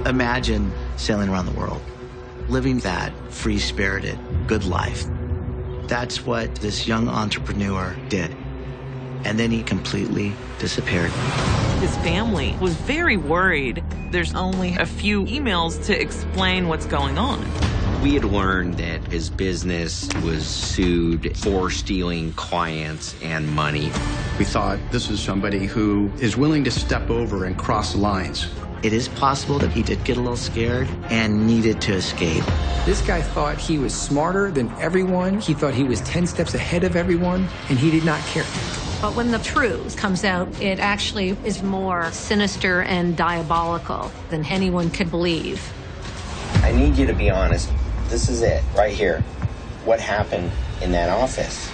Imagine sailing around the world, living that free-spirited, good life. That's what this young entrepreneur did. And then he completely disappeared. His family was very worried. There's only a few emails to explain what's going on. We had learned that his business was sued for stealing clients and money. We thought this is somebody who is willing to step over and cross lines. It is possible that he did get a little scared and needed to escape. This guy thought he was smarter than everyone. He thought he was 10 steps ahead of everyone, and he did not care. But when the truth comes out, it actually is more sinister and diabolical than anyone could believe. I need you to be honest. This is it, right here. What happened in that office?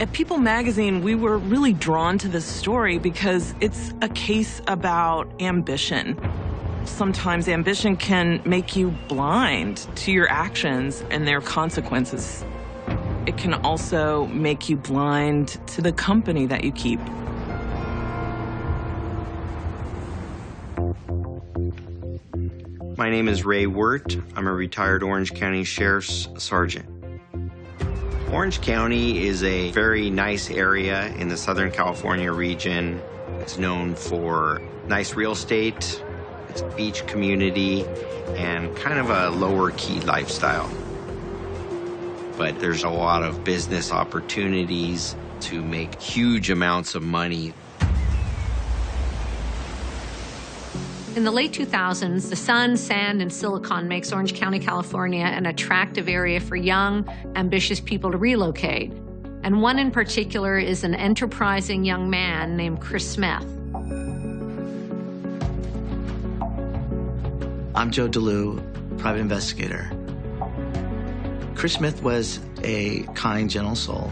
At People magazine, we were really drawn to this story because it's a case about ambition. Sometimes ambition can make you blind to your actions and their consequences. It can also make you blind to the company that you keep. My name is Ray Wirt. I'm a retired Orange County Sheriff's Sergeant. Orange County is a very nice area in the Southern California region. It's known for nice real estate, it's a beach community, and kind of a lower-key lifestyle. But there's a lot of business opportunities to make huge amounts of money. In the late 2000s, the sun, sand, and silicon makes Orange County, California an attractive area for young, ambitious people to relocate. And one in particular is an enterprising young man named Chris Smith. I'm Joe DeLue, private investigator. Chris Smith was a kind, gentle soul,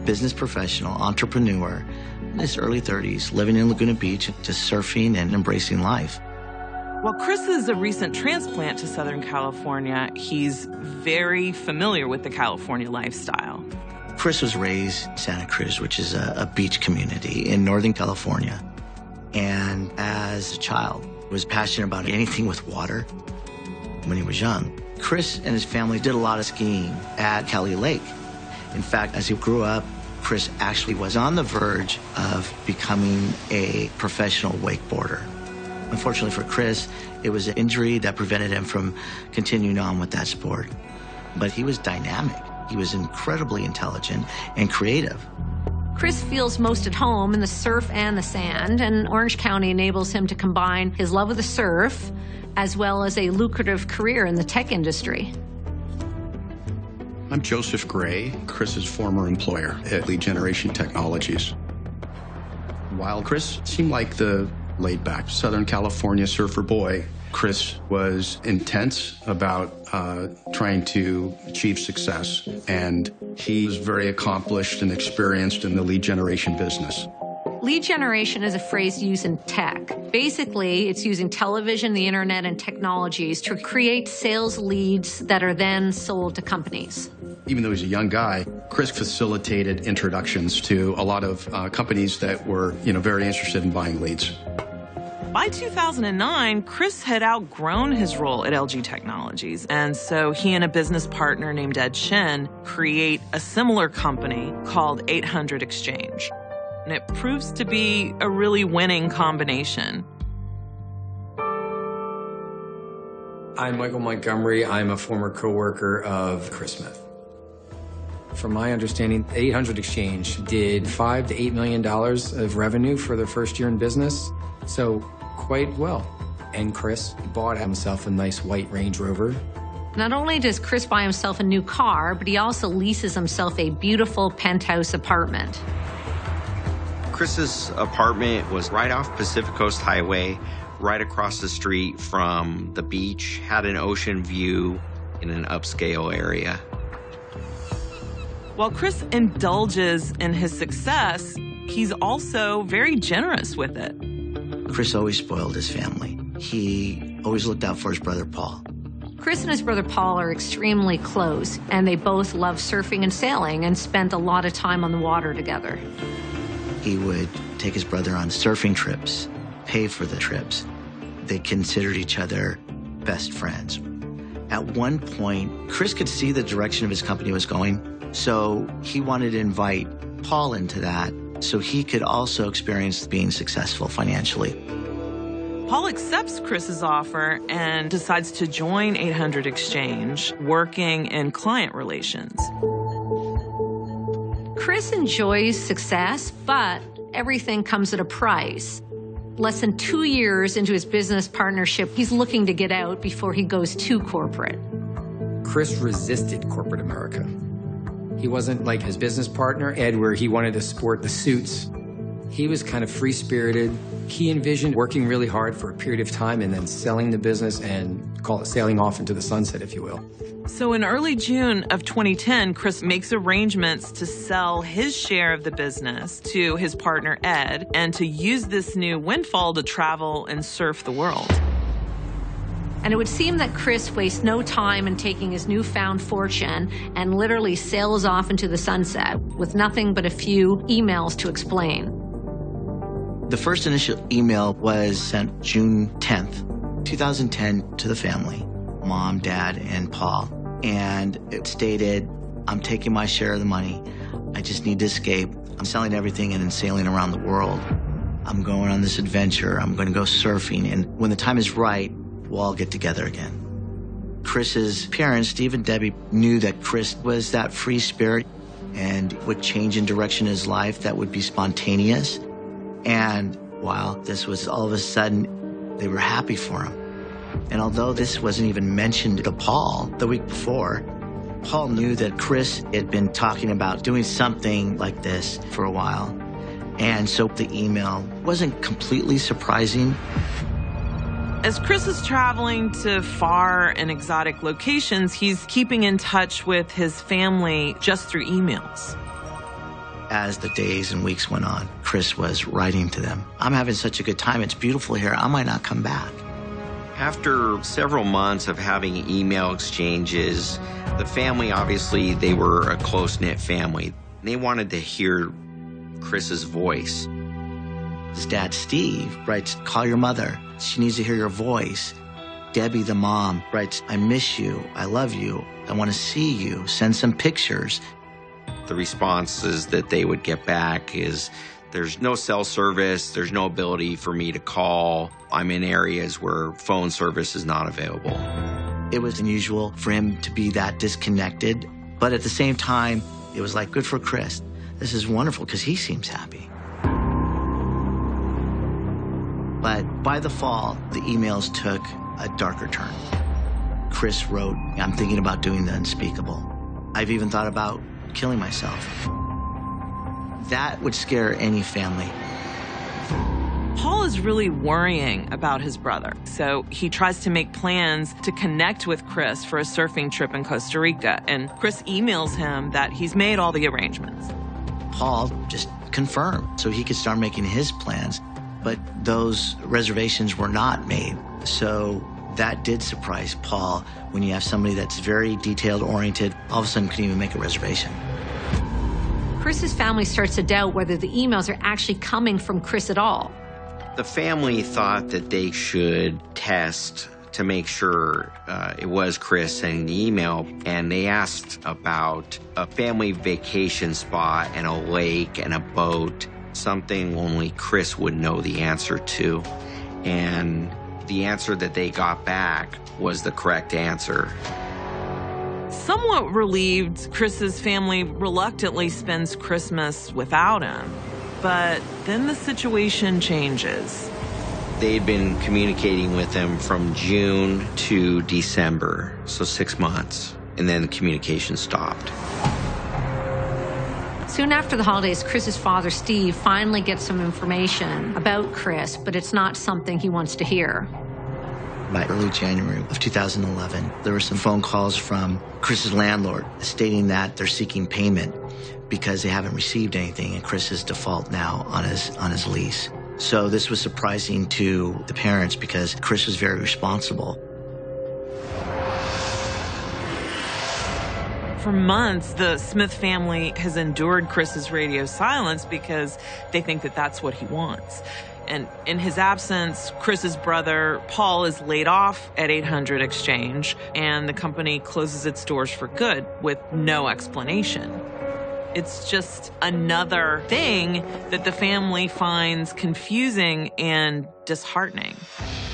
business professional, entrepreneur, in his early 30s, living in Laguna Beach, just surfing and embracing life. While Chris is a recent transplant to Southern California, he's very familiar with the California lifestyle. Chris was raised in Santa Cruz, which is a beach community in Northern California. And as a child, was passionate about anything with water when he was young. Chris and his family did a lot of skiing at Cali Lake. In fact, as he grew up, Chris actually was on the verge of becoming a professional wakeboarder. Unfortunately for Chris, it was an injury that prevented him from continuing on with that sport. But he was dynamic. He was incredibly intelligent and creative. Chris feels most at home in the surf and the sand, and Orange County enables him to combine his love of the surf as well as a lucrative career in the tech industry. I'm Joseph Gray, Chris's former employer at Lead Generation Technologies. While Chris seemed like the laid-back Southern California surfer boy, Chris was intense about trying to achieve success, and he was very accomplished and experienced in the lead generation business. Lead generation is a phrase used in tech. Basically, it's using television, the internet, and technologies to create sales leads that are then sold to companies. Even though he's a young guy, Chris facilitated introductions to a lot of companies that were, very interested in buying leads. By 2009, Chris had outgrown his role at LG Technologies, and so he and a business partner named Shin create a similar company called 800 Exchange. And it proves to be a really winning combination. I'm Michael Montgomery. I'm a former co-worker of Chris Smith. From my understanding, 800 Exchange did $5 to $8 million of revenue for their first year in business, so quite well. And Chris bought himself a nice white Range Rover. Not only does Chris buy himself a new car, but he also leases himself a beautiful penthouse apartment. Chris's apartment was right off Pacific Coast Highway, right across the street from the beach, had an ocean view. in an upscale area. While Chris indulges in his success, he's also very generous with it. Chris always spoiled his family. He always looked out for his brother, Paul. Chris and his brother Paul are extremely close, and they both love surfing and sailing and spent a lot of time on the water together. He would take his brother on surfing trips, pay for the trips. They considered each other best friends. At one point, Chris could see the direction of his company was going, so he wanted to invite Paul into that so he could also experience being successful financially. Paul accepts Chris's offer and decides to join 800 Exchange, working in client relations. Chris enjoys success, but everything comes at a price. Less than 2 years into his business partnership, he's looking to get out before he goes too corporate. Chris resisted corporate America. He wasn't like his business partner, Ed, where he wanted to sport the suits. He was kind of free-spirited. He envisioned working really hard for a period of time and then selling the business and call it sailing off into the sunset, if you will. So in early June of 2010, Chris makes arrangements to sell his share of the business to his partner, Ed, and to use this new windfall to travel and surf the world. And it would seem that Chris wastes no time in taking his newfound fortune and literally sails off into the sunset with nothing but a few emails to explain. The first initial email was sent June 10th, 2010 to the family, Mom, Dad, and Paul. And it stated, I'm taking my share of the money. I just need to escape. I'm selling everything and then sailing around the world. I'm going on this adventure. I'm going to go surfing. And when the time is right, we'll all get together again. Chris's parents, Steve and Debbie, knew that Chris was that free spirit and would change in direction in his life that would be spontaneous. And while this was all of a sudden, they were happy for him. And although this wasn't even mentioned to Paul the week before, Paul knew that Chris had been talking about doing something like this for a while. And so the email wasn't completely surprising. As Chris is traveling to far and exotic locations, he's keeping in touch with his family just through emails. As the days and weeks went on, Chris was writing to them. I'm having such a good time. It's beautiful here. I might not come back. After several months of having email exchanges, the family, obviously, they were a close-knit family. They wanted to hear Chris's voice. His dad, Steve, writes, call your mother. She needs to hear your voice. Debbie, the mom, writes, I miss you. I love you. I want to see you. Send some pictures. The responses that they would get back is, there's no cell service, there's no ability for me to call. I'm in areas where phone service is not available. It was unusual for him to be that disconnected, but at the same time, it was like, good for Chris. This is wonderful because he seems happy. But by the fall, the emails took a darker turn. Chris wrote, I'm thinking about doing the unspeakable. I've even thought about killing myself. That would scare any family. Paul is really worrying about his brother, so he tries to make plans to connect with Chris for a surfing trip in Costa Rica, and Chris emails him that he's made all the arrangements. Paul just confirmed so he could start making his plans, but those reservations were not made. So that did surprise Paul when you have somebody that's very detail-oriented, all of a sudden couldn't even make a reservation. Chris's family starts to doubt whether the emails are actually coming from Chris at all. The family thought that they should test to make sure it was Chris sending the email, and they asked about a family vacation spot and a lake and a boat, something only Chris would know the answer to. And the answer that they got back was the correct answer. Somewhat relieved, Chris's family reluctantly spends Christmas without him. But then the situation changes. They'd been communicating with him from June to December, so 6 months, and then the communication stopped. Soon after the holidays, Chris's father, Steve, finally gets some information about Chris, but it's not something he wants to hear. By early January of 2011, there were some phone calls from Chris's landlord stating that they're seeking payment because they haven't received anything, and Chris is default now on his lease. So this was surprising to the parents because Chris was very responsible. For months, the Smith family has endured Chris's radio silence because they think that that's what he wants. And in his absence, Chris's brother, Paul, is laid off at 800 Exchange, and the company closes its doors for good with no explanation. It's just another thing that the family finds confusing and disheartening.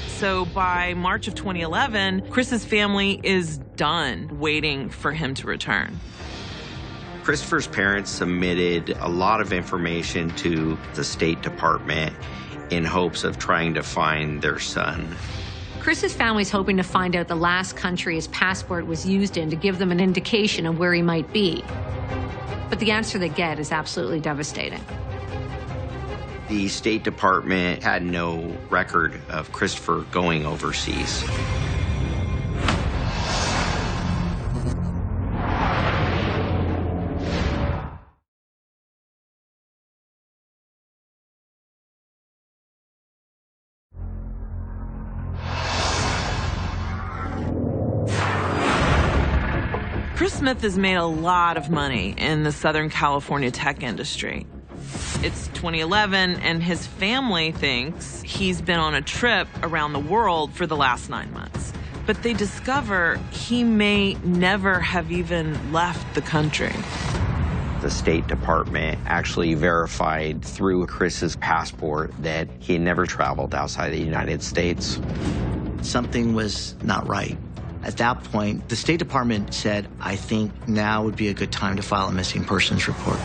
So by March of 2011, Chris's family is done waiting for him to return. Christopher's parents submitted a lot of information to the State Department in hopes of trying to find their son. Chris's family's hoping to find out the last country his passport was used in to give them an indication of where he might be. But the answer they get is absolutely devastating. The State Department had no record of Christopher going overseas. Chris Smith has made a lot of money in the Southern California tech industry. It's 2011, and his family thinks he's been on a trip around the world for the last 9 months. But they discover he may never have even left the country. The State Department actually verified through Chris's passport that he had never traveled outside the United States. Something was not right. At that point, the State Department said, I think now would be a good time to file a missing persons report.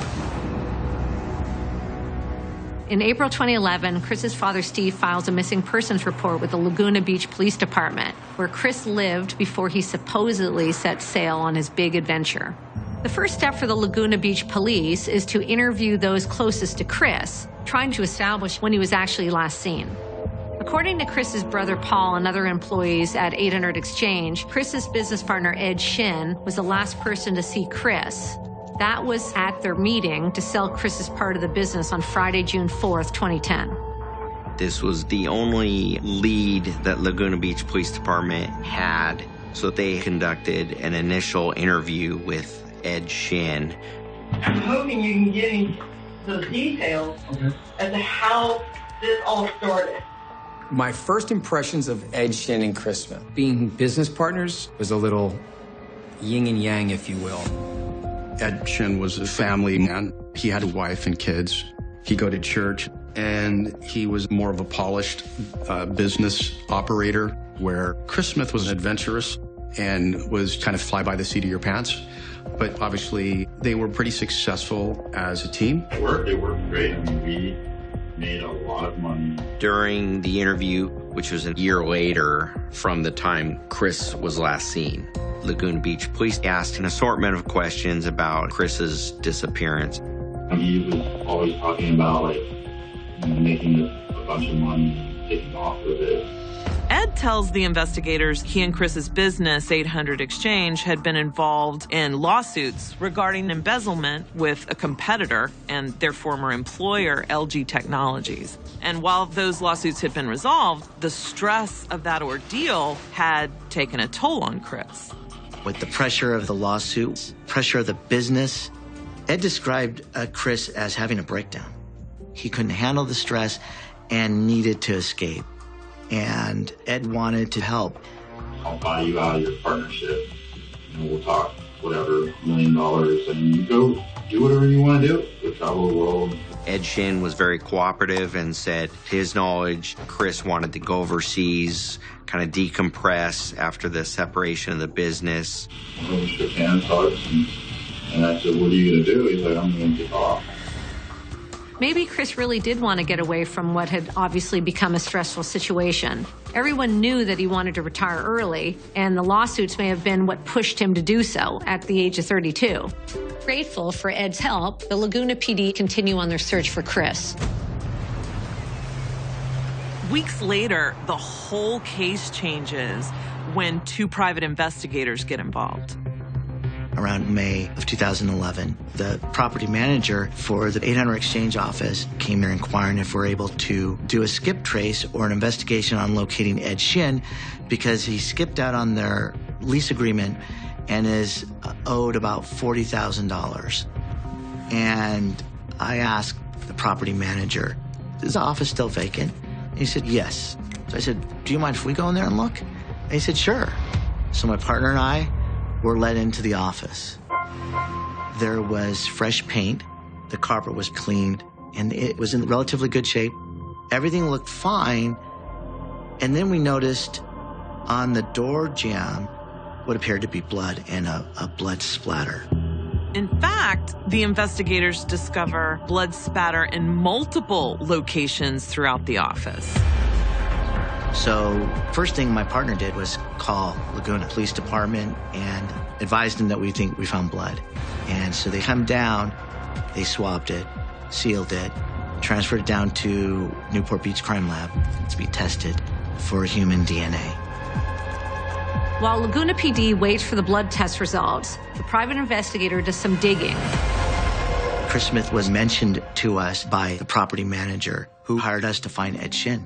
In April 2011, Chris's father, Steve, files a missing persons report with the Laguna Beach Police Department, where Chris lived before he supposedly set sail on his big adventure. The first step for the Laguna Beach Police is to interview those closest to Chris, trying to establish when he was actually last seen. According to Chris's brother Paul and other employees at 800 Exchange, Chris's business partner Ed Shin was the last person to see Chris. That was at their meeting to sell Chris's part of the business on Friday, June 4th, 2010. This was the only lead that Laguna Beach Police Department had, so they conducted an initial interview with Ed Shin. I'm hoping you can get me the details as to how this all started. My first impressions of Ed Shin and Chris Smith, being business partners, was a little yin and yang, if you will. Ed Shin was a family man. He had a wife and kids. He'd go to church, and he was more of a polished business operator, where Chris Smith was adventurous and was kind of fly by the seat of your pants. But obviously, they were pretty successful as a team. They worked great. I mean, we made a lot of money. During the interview, which was a year later from the time Chris was last seen, Laguna Beach Police asked an assortment of questions about Chris's disappearance. He was always talking about, like, making a bunch of money and taking off with it. Ed tells the investigators he and Chris's business, 800 Exchange, had been involved in lawsuits regarding embezzlement with a competitor and their former employer, LG Technologies. And while those lawsuits had been resolved, the stress of that ordeal had taken a toll on Chris. With the pressure of the lawsuits, pressure of the business, Ed described Chris as having a breakdown. He couldn't handle the stress and needed to escape. And Ed wanted to help. I'll buy you out of your partnership, and we'll talk whatever, $1 million, and you go do whatever you want to do. Go travel the world. Ed Shin was very cooperative and said, to his knowledge, Chris wanted to go overseas, kind of decompress after the separation of the business. We shook hands, hugs, and I said, what are you going to do? He's like, I'm going to take off. Maybe Chris really did want to get away from what had obviously become a stressful situation. Everyone knew that he wanted to retire early, and the lawsuits may have been what pushed him to do so at the age of 32. Grateful for Ed's help, the Laguna PD continue on their search for Chris. Weeks later, the whole case changes when 2 private investigators get involved. Around May of 2011, the property manager for the 800 Exchange office came here inquiring if we're able to do a skip trace or an investigation on locating Ed Shin because he skipped out on their lease agreement and is owed about $40,000. And I asked the property manager, is the office still vacant? And he said, yes. So I said, do you mind if we go in there and look? And he said, sure. So my partner and I were led into the office. There was fresh paint, the carpet was cleaned, and it was in relatively good shape. Everything looked fine, and then we noticed on the door jamb what appeared to be blood and a blood splatter. In fact, the investigators discover blood spatter in multiple locations throughout the office. So first thing my partner did was call Laguna Police Department and advised them that we think we found blood. And so they come down, they swabbed it, sealed it, transferred it down to Newport Beach Crime Lab to be tested for human DNA. While Laguna PD waits for the blood test results, the private investigator does some digging. Chris Smith was mentioned to us by the property manager who hired us to find Ed Shin.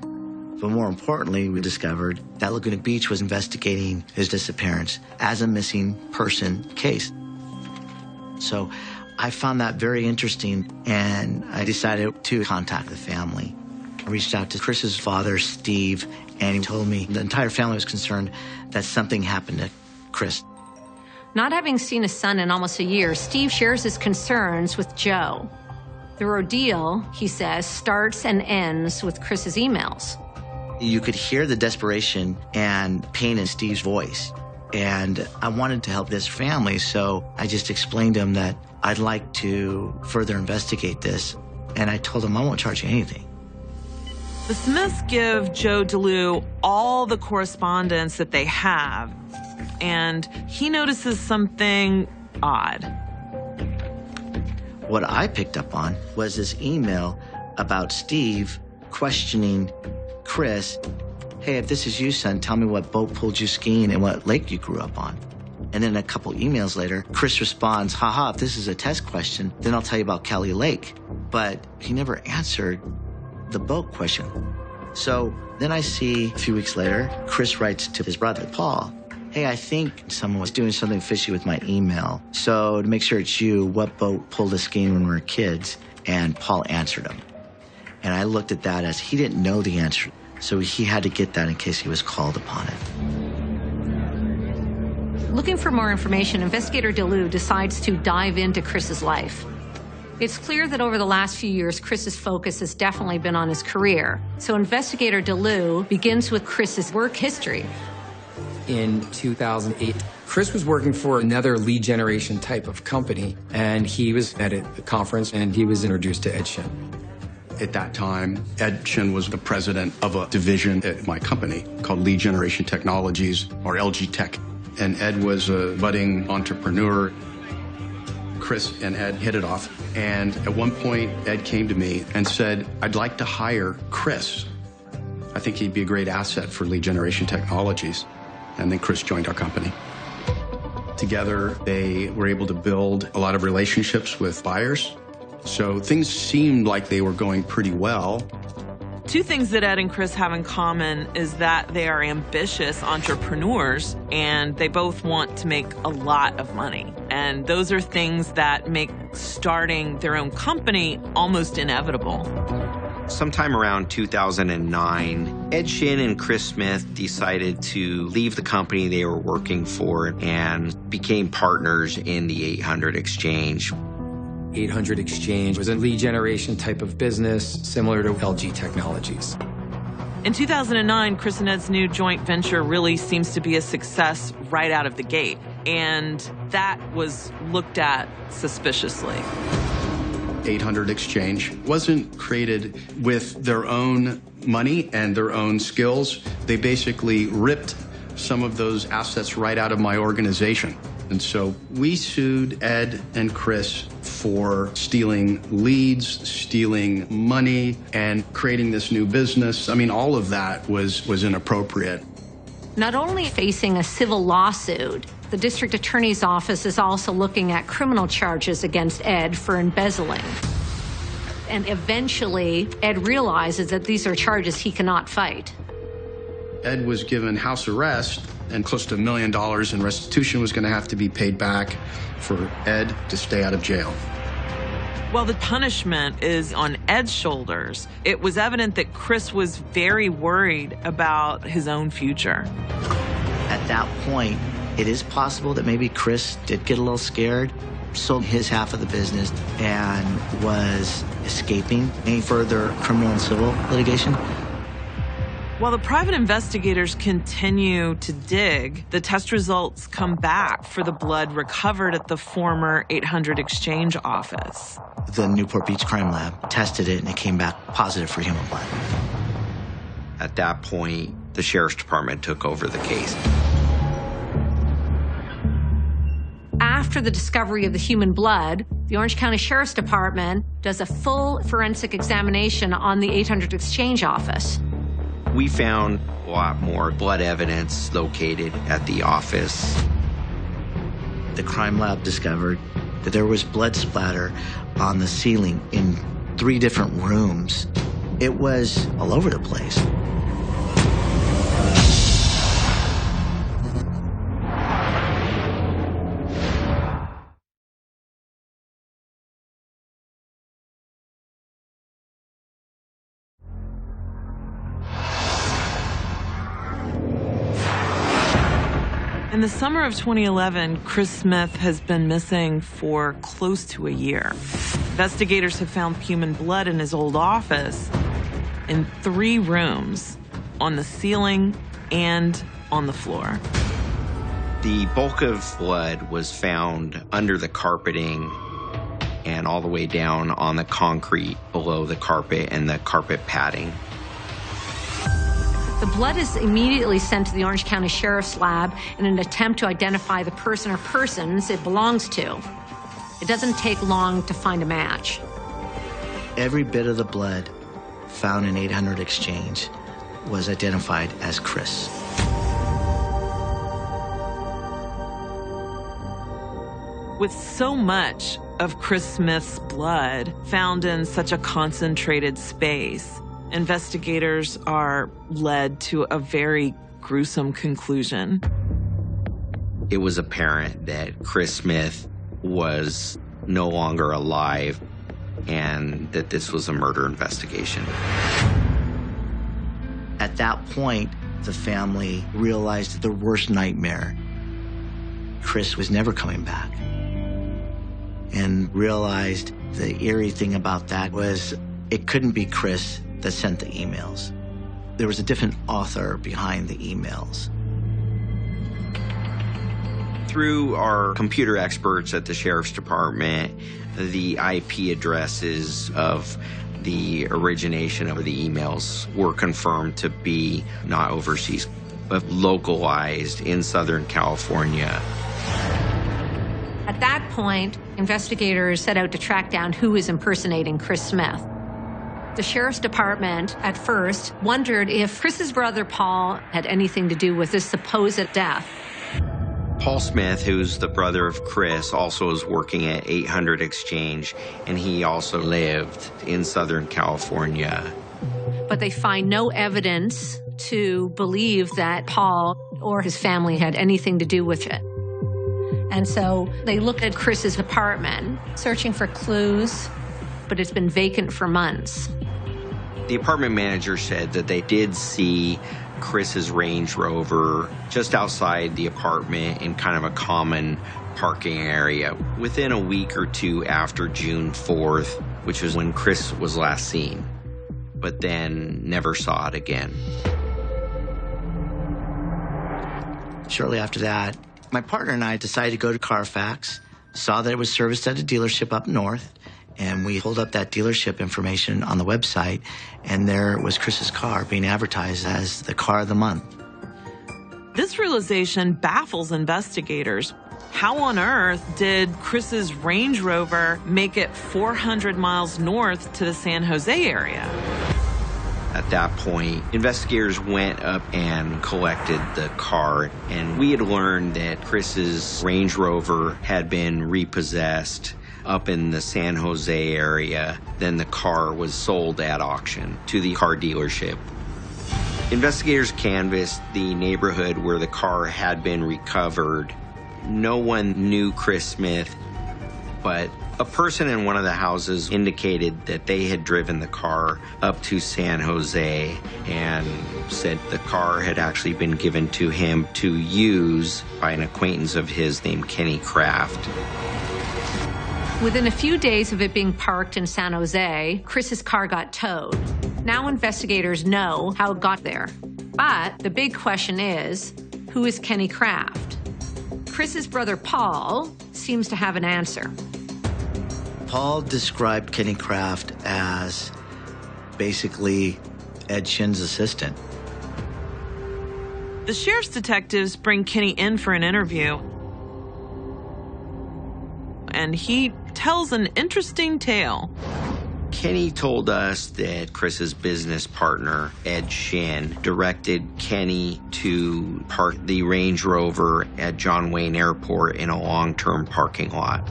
But more importantly, we discovered that Laguna Beach was investigating his disappearance as a missing person case. So I found that very interesting, and I decided to contact the family. I reached out to Chris's father, Steve, and he told me the entire family was concerned that something happened to Chris. Not having seen his son in almost a year, Steve shares his concerns with Joe. The ordeal, he says, starts and ends with Chris's emails. You could hear the desperation and pain in Steve's voice. And I wanted to help this family, so I just explained to him that I'd like to further investigate this. And I told him I won't charge you anything. The Smiths give Joe DeLue all the correspondence that they have, and he notices something odd. What I picked up on was this email about Steve questioning Chris, hey, if this is you, son, tell me what boat pulled you skiing and what lake you grew up on. And then a couple emails later, Chris responds, haha, if this is a test question, then I'll tell you about Kelly Lake. But he never answered the boat question. So then I see a few weeks later, Chris writes to his brother, Paul, hey, I think someone was doing something fishy with my email. So to make sure it's you, what boat pulled us skiing when we were kids? And Paul answered him. And I looked at that as he didn't know the answer. So he had to get that in case he was called upon it. Looking for more information, Investigator DeLue decides to dive into Chris's life. It's clear that over the last few years, Chris's focus has definitely been on his career. So Investigator DeLue begins with Chris's work history. In 2008, Chris was working for another lead generation type of company, and he was at a conference, and he was introduced to Ed Shin. At that time, Ed Shin was the president of a division at my company called Lead Generation Technologies, or LG Tech. And Ed was a budding entrepreneur. Chris and Ed hit it off. And at one point, Ed came to me and said, I'd like to hire Chris. I think he'd be a great asset for Lead Generation Technologies. And then Chris joined our company. Together, they were able to build a lot of relationships with buyers. So things seemed like they were going pretty well. Two things that Ed and Chris have in common is that they are ambitious entrepreneurs and they both want to make a lot of money. And those are things that make starting their own company almost inevitable. Sometime around 2009, Ed Shin and Chris Smith decided to leave the company they were working for and became partners in the 800 Exchange. 800 Exchange was a lead generation type of business similar to LG Technologies. In 2009, Chris and Ed's new joint venture really seems to be a success right out of the gate, and that was looked at suspiciously. 800 Exchange wasn't created with their own money and their own skills. They basically ripped some of those assets right out of my organization. And so we sued Ed and Chris for stealing leads, stealing money, and creating this new business. I mean, all of that was inappropriate. Not only facing a civil lawsuit, the district attorney's office is also looking at criminal charges against Ed for embezzling. And eventually, Ed realizes that these are charges he cannot fight. Ed was given house arrest, and close to $1 million in restitution was going to have to be paid back for Ed to stay out of jail. While the punishment is on Ed's shoulders, it was evident that Chris was very worried about his own future. At that point, it is possible that maybe Chris did get a little scared, sold his half of the business, and was escaping any further criminal and civil litigation. While the private investigators continue to dig, the test results come back for the blood recovered at the former 800 Exchange office. The Newport Beach Crime Lab tested it, and it came back positive for human blood. At that point, the Sheriff's Department took over the case. After the discovery of the human blood, the Orange County Sheriff's Department does a full forensic examination on the 800 Exchange office. We found a lot more blood evidence located at the office. The crime lab discovered that there was blood splatter on the ceiling in 3 different rooms. It was all over the place. In the summer of 2011, Chris Smith has been missing for close to a year. Investigators have found human blood in his old office in 3 rooms, on the ceiling and on the floor. The bulk of blood was found under the carpeting and all the way down on the concrete below the carpet and the carpet padding. The blood is immediately sent to the Orange County Sheriff's Lab in an attempt to identify the person or persons it belongs to. It doesn't take long to find a match. Every bit of the blood found in 800 Exchange was identified as Chris. With so much of Chris Smith's blood found in such a concentrated space, investigators are led to a very gruesome conclusion. It was apparent that Chris Smith was no longer alive and that this was a murder investigation. At that point, the family realized their worst nightmare. Chris was never coming back. And realized the eerie thing about that was it couldn't be Chris that sent the emails. There was a different author behind the emails. Through our computer experts at the Sheriff's Department, the IP addresses of the origination of the emails were confirmed to be not overseas, but localized in Southern California. At that point, investigators set out to track down who is impersonating Chris Smith. The Sheriff's Department, at first, wondered if Chris's brother Paul had anything to do with this supposed death. Paul Smith, who's the brother of Chris, also is working at 800 Exchange, and he also lived in Southern California. But they find no evidence to believe that Paul or his family had anything to do with it. And so they looked at Chris's apartment, searching for clues, but it's been vacant for months. The apartment manager said that they did see Chris's Range Rover just outside the apartment in kind of a common parking area within a week or 2 after June 4th, which was when Chris was last seen, but then never saw it again. Shortly after that, my partner and I decided to go to Carfax, saw that it was serviced at a dealership up north, and we pulled up that dealership information on the website, and there was Chris's car being advertised as the car of the month. This realization baffles investigators. How on earth did Chris's Range Rover make it 400 miles north to the San Jose area? At that point, investigators went up and collected the car, and we had learned that Chris's Range Rover had been repossessed up in the San Jose area. Then the car was sold at auction to the car dealership. Investigators canvassed the neighborhood where the car had been recovered. No one knew Chris Smith, but a person in one of the houses indicated that they had driven the car up to San Jose and said the car had actually been given to him to use by an acquaintance of his named Kenny Kraft. Within a few days of it being parked in San Jose, Chris's car got towed. Now investigators know how it got there. But the big question is, who is Kenny Kraft? Chris's brother Paul seems to have an answer. Paul described Kenny Kraft as basically Ed Shin's assistant. The sheriff's detectives bring Kenny in for an interview, and he tells an interesting tale. Kenny told us that Chris's business partner, Ed Shin, directed Kenny to park the Range Rover at John Wayne Airport in a long-term parking lot.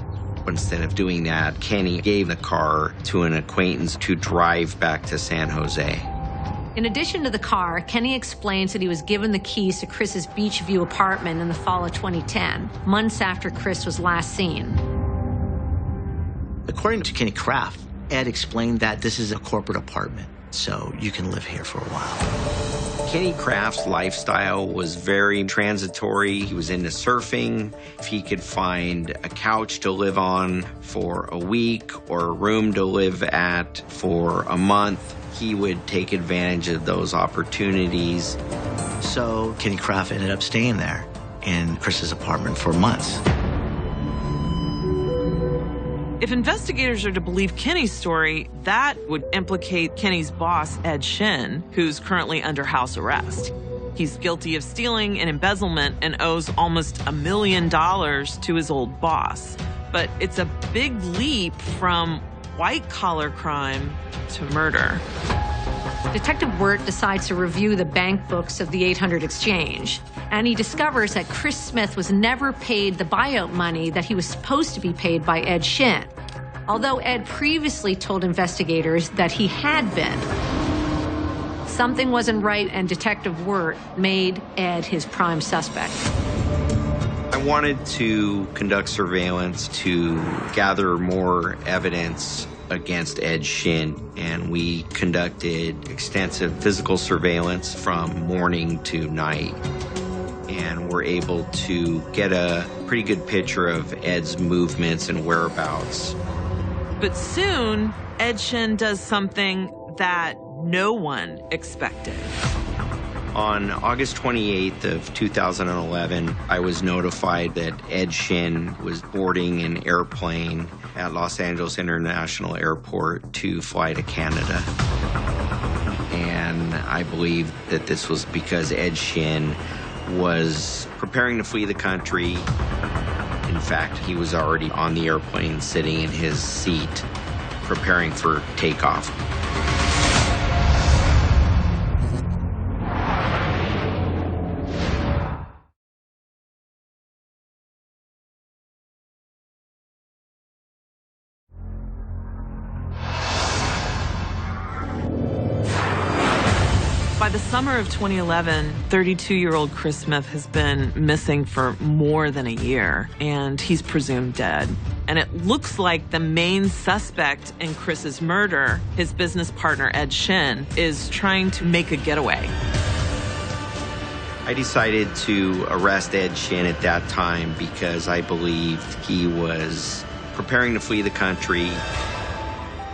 Instead of doing that, Kenny gave the car to an acquaintance to drive back to San Jose. In addition to the car, Kenny explains that he was given the keys to Chris's Beachview apartment in the fall of 2010, months after Chris was last seen. According to Kenny Kraft, Ed explained that this is a corporate apartment, so you can live here for a while. Kenny Kraft's lifestyle was very transitory. He was into surfing. If he could find a couch to live on for a week or a room to live at for a month, he would take advantage of those opportunities. So Kenny Kraft ended up staying there in Chris's apartment for months. If investigators are to believe Kenny's story, that would implicate Kenny's boss, Ed Shin, who's currently under house arrest. He's guilty of stealing and embezzlement and owes almost $1 million to his old boss. But it's a big leap from white-collar crime to murder. Detective Wirt decides to review the bank books of the 800 exchange, and he discovers that Chris Smith was never paid the buyout money that he was supposed to be paid by Ed Shin, although Ed previously told investigators that he had been. Something wasn't right, and Detective Wirt made Ed his prime suspect. I wanted to conduct surveillance to gather more evidence against Ed Shin, and we conducted extensive physical surveillance from morning to night, and were able to get a pretty good picture of Ed's movements and whereabouts. But soon, Ed Shin does something that no one expected. On August 28th of 2011, I was notified that Ed Shin was boarding an airplane at Los Angeles International Airport to fly to Canada. And I believe that this was because Ed Shin was preparing to flee the country. In fact, he was already on the airplane sitting in his seat, preparing for takeoff. By the summer of 2011, 32-year-old Chris Smith has been missing for more than a year, and he's presumed dead. And it looks like the main suspect in Chris's murder, his business partner Ed Shin, is trying to make a getaway. I decided to arrest Ed Shin at that time because I believed he was preparing to flee the country.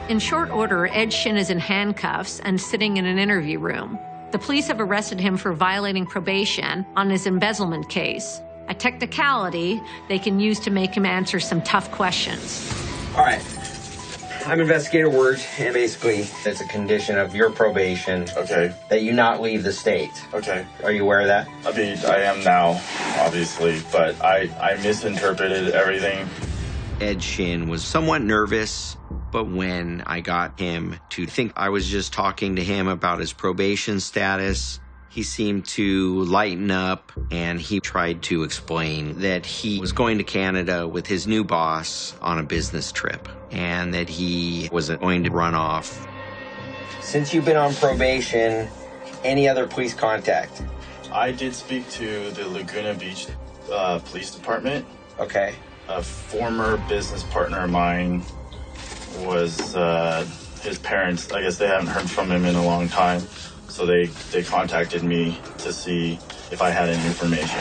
In short order, Ed Shin is in handcuffs and sitting in an interview room. The police have arrested him for violating probation on his embezzlement case, a technicality they can use to make him answer some tough questions. All right. I'm Investigator Wirt, and basically it's a condition of your probation. Okay. That you not leave the state. Okay. Are you aware of that? I mean, I am now, obviously, but I misinterpreted everything. Ed Shin was somewhat nervous, but when I got him to think I was just talking to him about his probation status, he seemed to lighten up, and he tried to explain that he was going to Canada with his new boss on a business trip, and that he wasn't going to run off. Since you've been on probation, any other police contact? I did speak to the Laguna Beach Police Department. Okay. A former business partner of mine was his parents. I guess they haven't heard from him in a long time. So they contacted me to see if I had any information.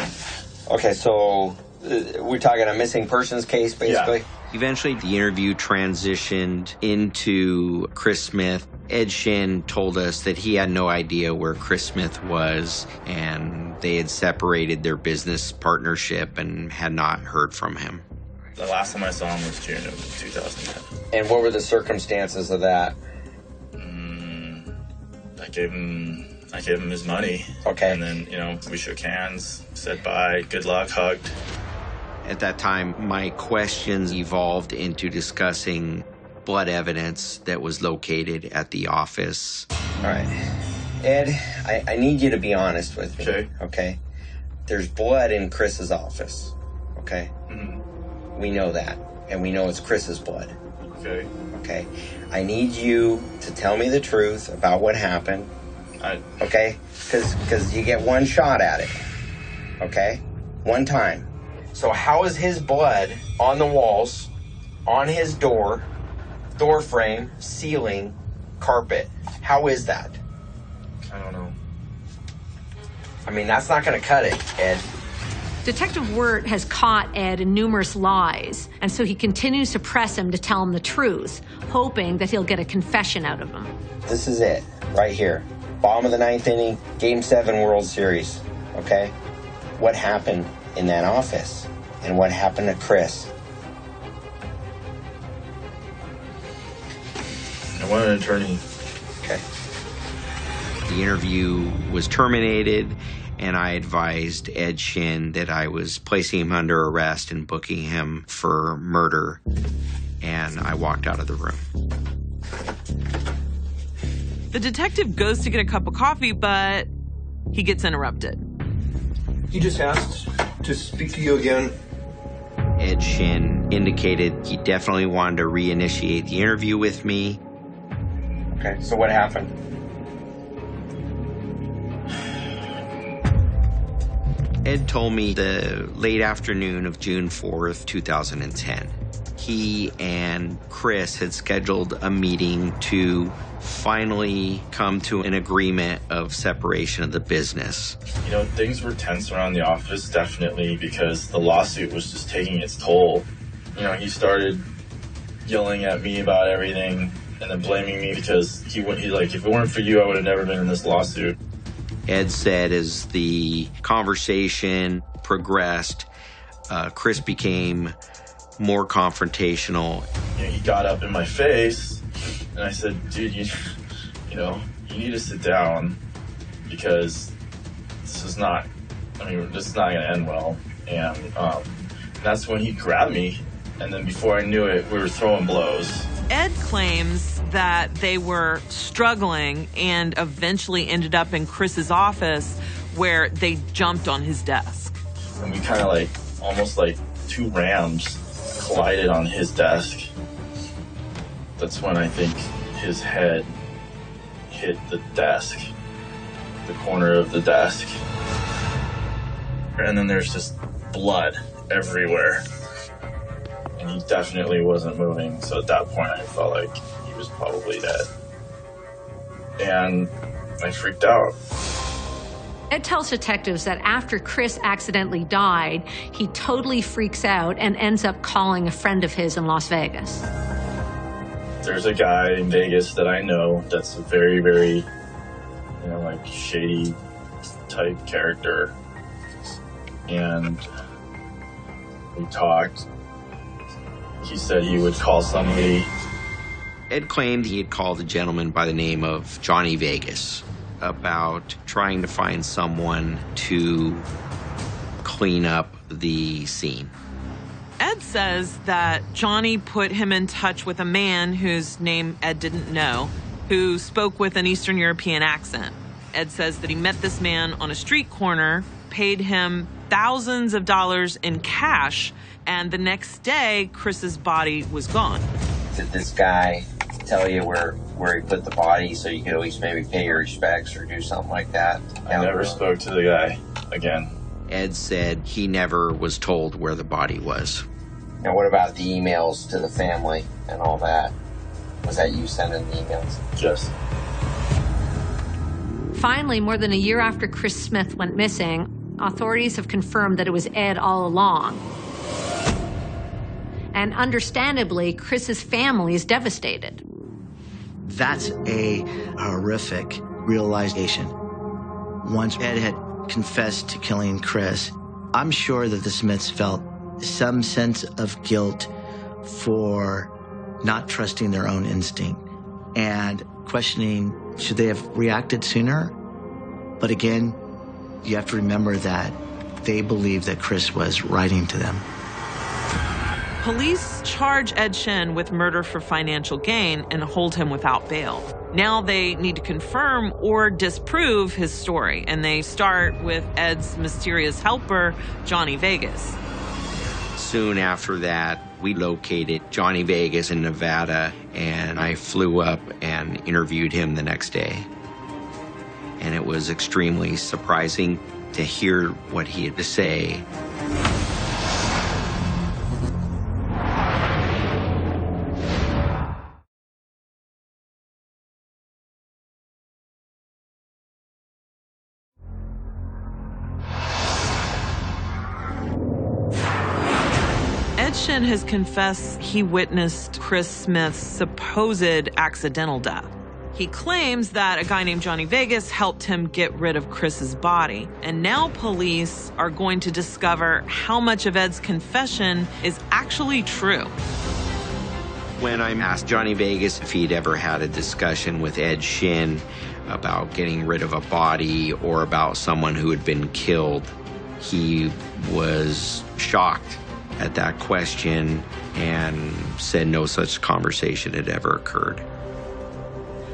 Okay, so we're talking a missing persons case, basically? Yeah. Eventually, the interview transitioned into Chris Smith. Ed Shin told us that he had no idea where Chris Smith was, and they had separated their business partnership and had not heard from him. The last time I saw him was June of 2010. And what were the circumstances of that? I gave him his money. Okay. And then, we shook hands, said bye, good luck, hugged. At that time, my questions evolved into discussing blood evidence that was located at the office. All right. Ed, I need you to be honest with me. Okay. Okay? There's blood in Chris's office. Okay? Mm-hmm. We know that. And we know it's Chris's blood. Okay. Okay? I need you to tell me the truth about what happened. Okay? Because you get one shot at it. Okay? One time. So how is his blood on the walls, on his door frame, ceiling, carpet? How is that? I don't know. I mean, that's not going to cut it, Ed. Detective Wirt has caught Ed in numerous lies, and so he continues to press him to tell him the truth, hoping that he'll get a confession out of him. This is it, right here. Bottom of the ninth inning, Game 7 World Series, okay? What happened in that office? And what happened to Chris? I want an attorney. Okay. The interview was terminated, and I advised Ed Shin that I was placing him under arrest and booking him for murder, and I walked out of the room. The detective goes to get a cup of coffee, but he gets interrupted. He just asked to speak to you again. Ed Shin indicated he definitely wanted to reinitiate the interview with me. Okay, so what happened? Ed told me the late afternoon of June 4th, 2010. He and Chris had scheduled a meeting to finally come to an agreement of separation of the business. Things were tense around the office, definitely, because the lawsuit was just taking its toll. He started yelling at me about everything and then blaming me because he like, if it weren't for you, I would have never been in this lawsuit. Ed said as the conversation progressed, Chris became more confrontational. He got up in my face, and I said, dude, you need to sit down because this is not going to end well. And that's when he grabbed me, and then before I knew it, we were throwing blows. Ed claims that they were struggling and eventually ended up in Chris's office where they jumped on his desk. And we kind of almost like two rams collided on his desk. That's when I think his head hit the desk, the corner of the desk. And then there's just blood everywhere. And he definitely wasn't moving, so at that point I felt like he was probably dead. And I freaked out. Ed tells detectives that after Chris accidentally died, he totally freaks out and ends up calling a friend of his in Las Vegas. There's a guy in Vegas that I know that's a very, very, shady type character. And we talked. He said he would call somebody Ed claimed he had called a gentleman by the name of Johnny Vegas about trying to find someone to clean up the scene. Ed says that Johnny put him in touch with a man whose name Ed didn't know, who spoke with an Eastern European accent. Ed says that he met this man on a street corner, paid him thousands of dollars in cash, and the next day, Chris's body was gone. Did this guy tell you where he put the body so you could at least maybe pay your respects or do something like that? I never spoke to the guy again. Ed said he never was told where the body was. Now, what about the emails to the family and all that? Was that you sending the emails? Just. Finally, more than a year after Chris Smith went missing, authorities have confirmed that it was Ed all along. And understandably, Chris's family is devastated. That's a horrific realization. Once Ed had confessed to killing Chris, I'm sure that the Smiths felt some sense of guilt for not trusting their own instinct and questioning, should they have reacted sooner? But again, you have to remember that they believed that Chris was writing to them. Police charge Ed Shin with murder for financial gain and hold him without bail. Now they need to confirm or disprove his story, and they start with Ed's mysterious helper, Johnny Vegas. Soon after that, we located Johnny Vegas in Nevada, and I flew up and interviewed him the next day. And it was extremely surprising to hear what he had to say. Ed Shin has confessed he witnessed Chris Smith's supposed accidental death. He claims that a guy named Johnny Vegas helped him get rid of Chris's body. And now police are going to discover how much of Ed's confession is actually true. When I asked Johnny Vegas if he'd ever had a discussion with Ed Shin about getting rid of a body or about someone who had been killed, he was shocked at that question and said no such conversation had ever occurred.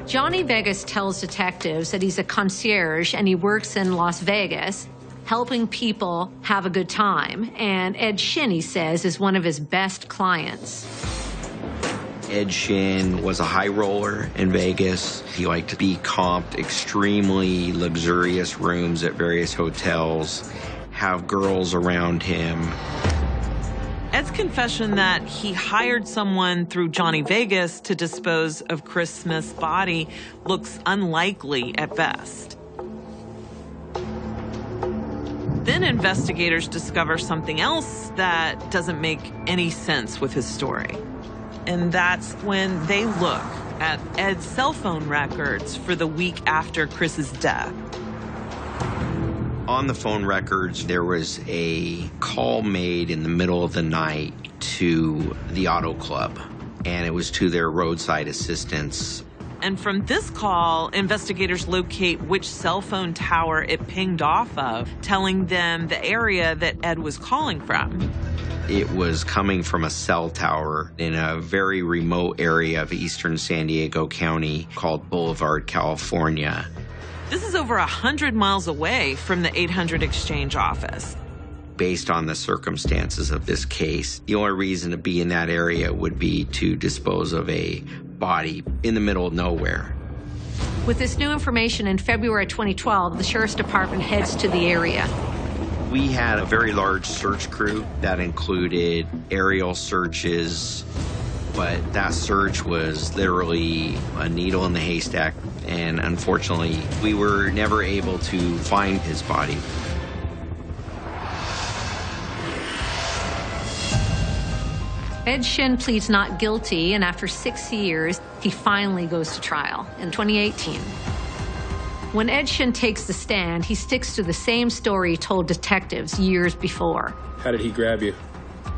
Johnny Vegas tells detectives that he's a concierge and he works in Las Vegas, helping people have a good time. And Ed Shin, he says, is one of his best clients. Ed Shin was a high roller in Vegas. He liked to be comped extremely luxurious rooms at various hotels, have girls around him. Ed's confession that he hired someone through Johnny Vegas to dispose of Chris Smith's body looks unlikely at best. Then investigators discover something else that doesn't make any sense with his story. And that's when they look at Ed's cell phone records for the week after Chris's death. On the phone records, there was a call made in the middle of the night to the auto club, and it was to their roadside assistance. And from this call, investigators locate which cell phone tower it pinged off of, telling them the area that Ed was calling from. It was coming from a cell tower in a very remote area of eastern San Diego County called Boulevard, California. This is over 100 miles away from the 800 Exchange office. Based on the circumstances of this case, the only reason to be in that area would be to dispose of a body in the middle of nowhere. With this new information, in February 2012, the Sheriff's Department heads to the area. We had a very large search crew that included aerial searches, but that search was literally a needle in the haystack, and unfortunately, we were never able to find his body. Ed Shin pleads not guilty, and after 6 years, he finally goes to trial in 2018. When Ed Shin takes the stand, he sticks to the same story he told detectives years before. How did he grab you?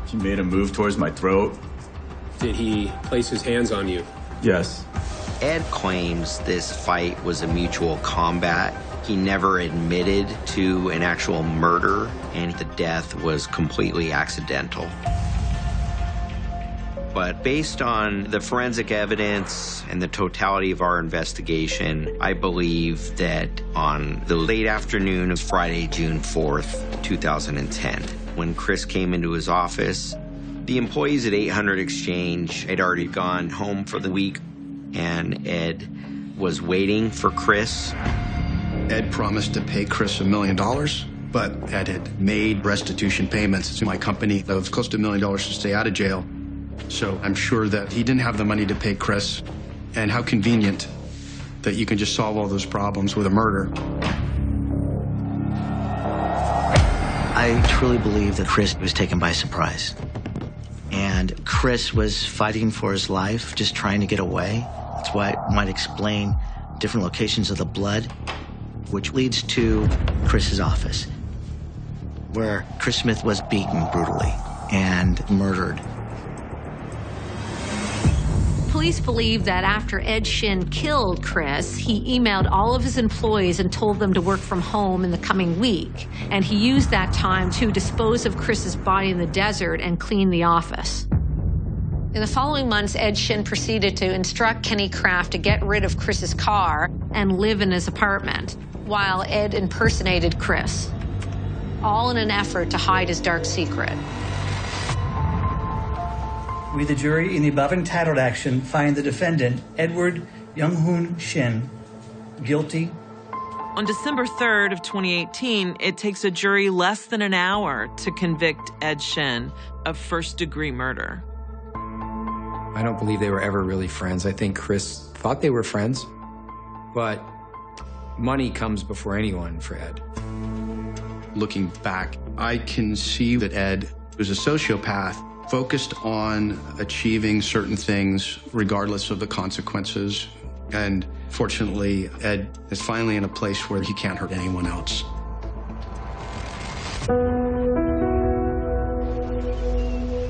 He made a move towards my throat. Did he place his hands on you? Yes. Ed claims this fight was a mutual combat. He never admitted to an actual murder, and the death was completely accidental. But based on the forensic evidence and the totality of our investigation, I believe that on the late afternoon of Friday, June 4th, 2010, when Chris came into his office, the employees at 800 Exchange had already gone home for the week, and Ed was waiting for Chris. Ed promised to pay Chris $1 million, but Ed had made restitution payments to my company of close to $1 million to stay out of jail. So I'm sure that he didn't have the money to pay Chris. And how convenient that you can just solve all those problems with a murder. I truly believe that Chris was taken by surprise. And Chris was fighting for his life, just trying to get away. That's why it might explain different locations of the blood, which leads to Chris's office, where Chris Smith was beaten brutally and murdered. Police believe that after Ed Shin killed Chris, he emailed all of his employees and told them to work from home in the coming week. And he used that time to dispose of Chris's body in the desert and clean the office. In the following months, Ed Shin proceeded to instruct Kenny Kraft to get rid of Chris's car and live in his apartment, while Ed impersonated Chris, all in an effort to hide his dark secret. We, the jury, in the above entitled action, find the defendant, Edward Young-hoon Shin, guilty. On December 3rd of 2018, it takes a jury less than an hour to convict Ed Shin of first-degree murder. I don't believe they were ever really friends. I think Chris thought they were friends, but money comes before anyone for Ed. Looking back, I can see that Ed was a sociopath, focused on achieving certain things regardless of the consequences. And fortunately, Ed is finally in a place where he can't hurt anyone else.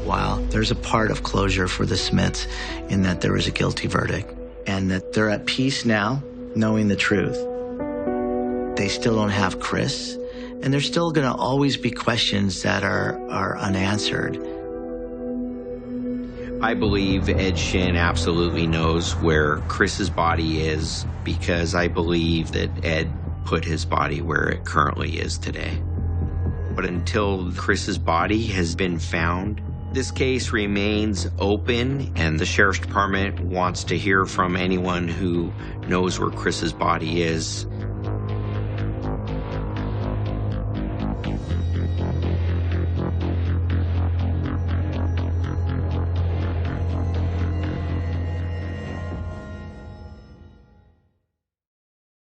While there's a part of closure for the Smiths in that there was a guilty verdict and that they're at peace now, knowing the truth, they still don't have Chris, and there's still going to always be questions that are unanswered. I believe Ed Shin absolutely knows where Chris's body is, because I believe that Ed put his body where it currently is today. But until Chris's body has been found, this case remains open, and the Sheriff's Department wants to hear from anyone who knows where Chris's body is.